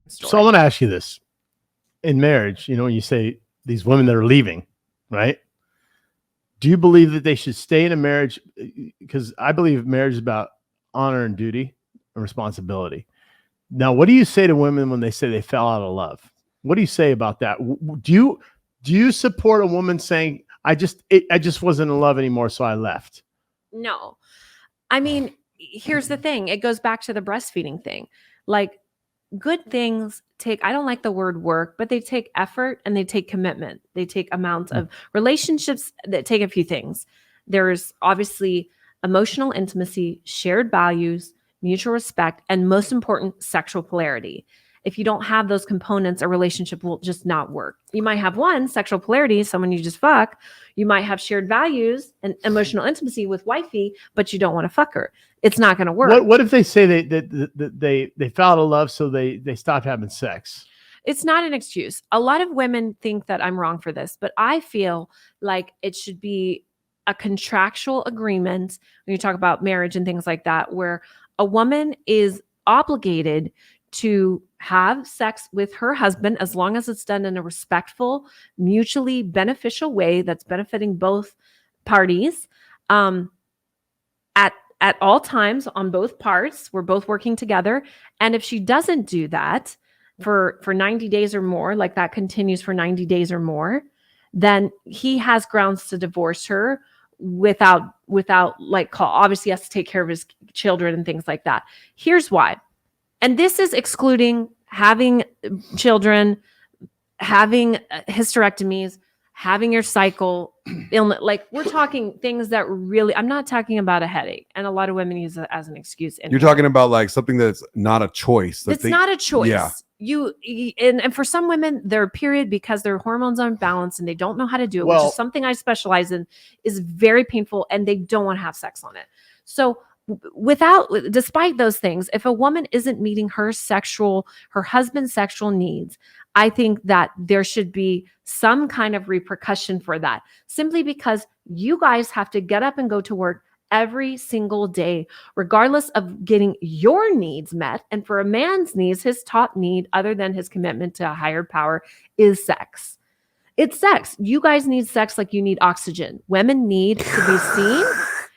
story. So I want to ask you this. In marriage, when you say these women that are leaving, right? Do you believe that they should stay in a marriage? Because I believe marriage is about honor and duty and responsibility. Now, what do you say to women when they say they fell out of love? What do you say about that? Do you support a woman saying, I just wasn't in love anymore, so I left? No. I mean, here's the thing. It goes back to the breastfeeding thing. Like, good things I don't like the word work, but they take effort and they take commitment. They take amounts of relationships that take a few things. There's obviously emotional intimacy, shared values, mutual respect, and most important, sexual polarity. If you don't have those components, a relationship will just not work. You might have one, sexual polarity, someone you just fuck. You might have shared values and emotional intimacy with wifey, but you don't want to fuck her. It's not going to work. What if they say they fell out of love, so they stopped having sex? It's not an excuse. A lot of women think that I'm wrong for this, but I feel like it should be a contractual agreement when you talk about marriage and things like that, where a woman is obligated to have sex with her husband as long as it's done in a respectful, mutually beneficial way that's benefiting both parties. At all times on both parts, we're both working together. And if she doesn't do that for 90 days or more, like that continues for 90 days or more, then he has grounds to divorce her without like call. Obviously, he has to take care of his children and things like that. Here's why. And this is excluding having children, having hysterectomies, having your cycle, illness. Like, we're talking things that really, I'm not talking about a headache. And a lot of women use it as an excuse. You're talking about like something that's not a choice. It's not a choice. Yeah. And for some women, their period, because their hormones are imbalanced and they don't know how to do it, which is something I specialize in, is very painful, and they don't want to have sex on it. So despite those things, if a woman isn't meeting her husband's sexual needs, I think that there should be some kind of repercussion for that, simply because you guys have to get up and go to work every single day, regardless of getting your needs met. And for a man's needs, his top need, other than his commitment to a higher power, is sex. It's sex. You guys need sex like you need oxygen. Women need to be seen.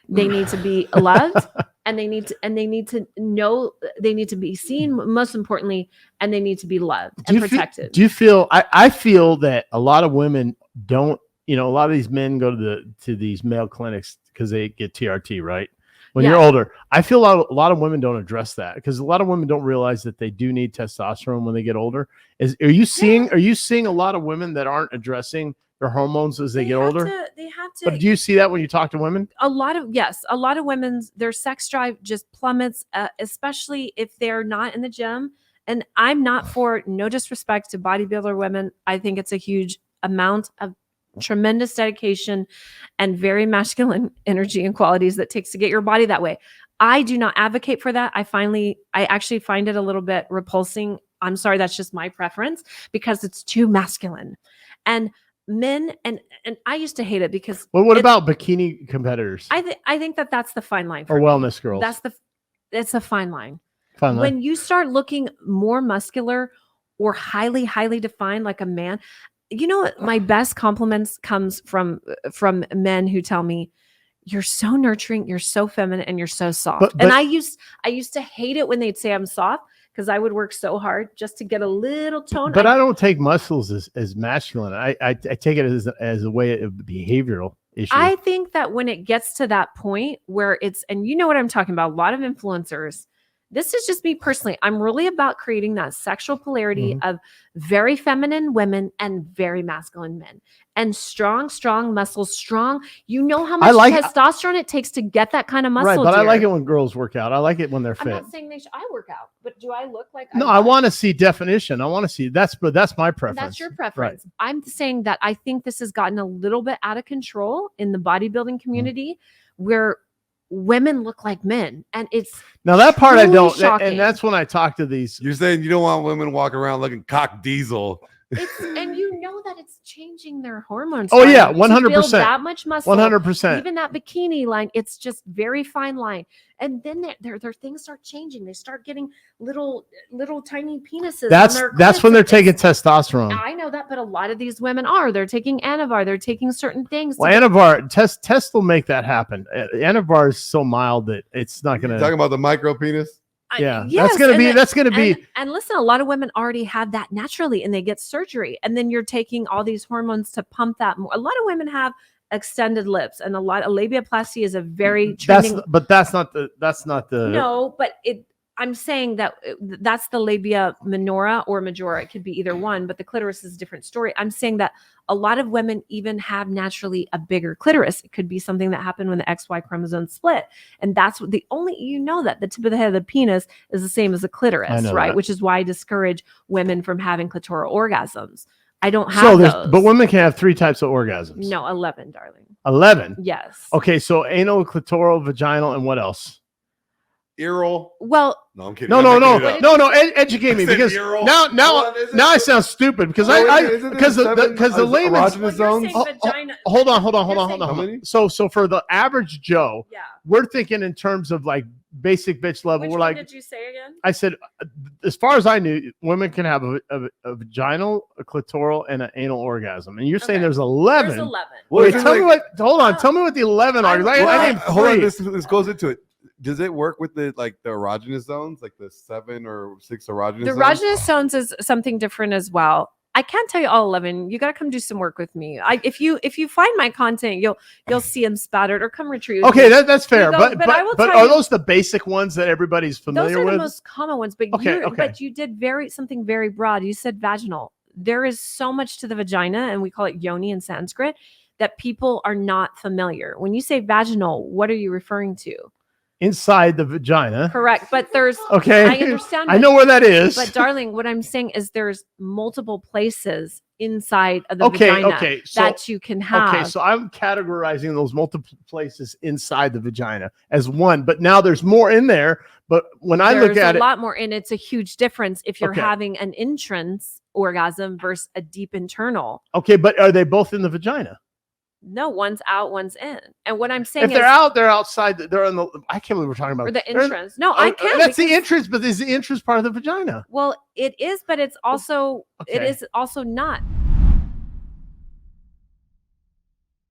They need to be loved, and they need to know they need to be seen, most importantly, and they need to be loved and protected. Do you feel, I feel that a lot of women don't, a lot of these men go to these male clinics because they get TRT, right? When you're older, I feel a lot of women don't address that, because a lot of women don't realize that they do need testosterone when they get older. Are you seeing a lot of women that aren't addressing their hormones as they get older? They have to. But do you see that when you talk to women? A lot of women's, their sex drive just plummets, especially if they're not in the gym. And I'm not for, no disrespect to bodybuilder women. I think it's a huge amount of tremendous dedication and very masculine energy and qualities that takes to get your body that way. I do not advocate for that. I actually find it a little bit repulsing. I'm sorry, that's just my preference, because it's too masculine. And men, and I used to hate it because. Well, what about bikini competitors? I think that's the fine line for wellness girls. It's a fine line. When you start looking more muscular or highly, highly defined like a man, my best compliments comes from men who tell me, you're so nurturing, you're so feminine, and you're so soft. And I used to hate it when they'd say I'm soft, because I would work so hard just to get a little tone. But I don't take muscles as masculine. I take it as a way of behavioral issue. I think that when it gets to that point where it's, and you know what I'm talking about, a lot of influencers, this is just me personally, I'm really about creating that sexual polarity of very feminine women and very masculine men, and strong muscles, strong. You know how much testosterone it takes to get that kind of muscle. Right, but I like it when girls work out. I like it when they're fit. I'm not saying I work out, but do I look like? No, I want to see definition. I want to see that's my preference. That's your preference. Right. I'm saying that I think this has gotten a little bit out of control in the bodybuilding community, where women look like men, and it's now that part I don't, shocking. And that's when I talk to these. You're saying you don't want women walking around looking cock diesel. And you know but it's changing their hormones. Oh, yeah, to 100%. build that much muscle, 100%. even that bikini line, it's just very fine line. And then their things start changing. They start getting little tiny penises. That's when they're taking testosterone. I know that, but a lot of these women they're taking Anavar. They're taking certain things. Well, Anavar, test will make that happen. Anavar is so mild that it's not going to. Talking about the micro penis. Yeah, yes, that's gonna be. And listen, a lot of women already have that naturally, and they get surgery, and then you're taking all these hormones to pump that more. A lot of women have extended lips, and a lot of labiaplasty is a very trending. That's not the. No, but I'm saying that that's the labia minora or majora. It could be either one, but the clitoris is a different story. I'm saying that a lot of women even have naturally a bigger clitoris. It could be something that happened when the XY chromosome split. And that's what the tip of the head of the penis is the same as the clitoris, right? That. Which is why I discourage women from having clitoral orgasms. I don't have those. But women can have 3 types of orgasms. No, 11, darling. 11? Yes. Okay, so anal, clitoral, vaginal, and what else? Earl. Well, no, I'm kidding. No. Educate me, because now I sound stupid because because the layman's zones. Hold on. So for the average Joe, we're thinking in terms of like basic bitch level. Which we're one like, did you say again? I said, as far as I knew, women can have a vaginal, a clitoral, and an anal orgasm. And you're saying there's 11. There's 11. Wait, tell me what. Hold on. Tell me what the 11 are. Hold on. This goes into it. Does it work with the erogenous zones, like the 7 or 6 erogenous zones? The erogenous zones is something different as well. I can't tell you all 11. You got to come do some work with me. If you find my content, you'll see them spattered, or come retrieve. Okay, that's fair. But are those the basic ones that everybody's familiar with? Those are the most common ones. But but you did something very broad. You said vaginal. There is so much to the vagina, and we call it yoni in Sanskrit, that people are not familiar. When you say vaginal, what are you referring to? Inside the vagina. Correct. But there's okay. I understand. I know where that is. But darling, what I'm saying is there's multiple places inside of the vagina that you can have. Okay, so I'm categorizing those multiple places inside the vagina as one, but now there's more in there. But when I look at there's a lot more, and it's a huge difference if you're having an entrance orgasm versus a deep internal. Okay, but are they both in the vagina? No, one's out, one's in. And what I'm saying if they're out, they're outside. They're in the. I can't believe we're talking about or the entrance. No, I can't. That's the entrance, but is the entrance part of the vagina? Well, it is, but it's also it is also not.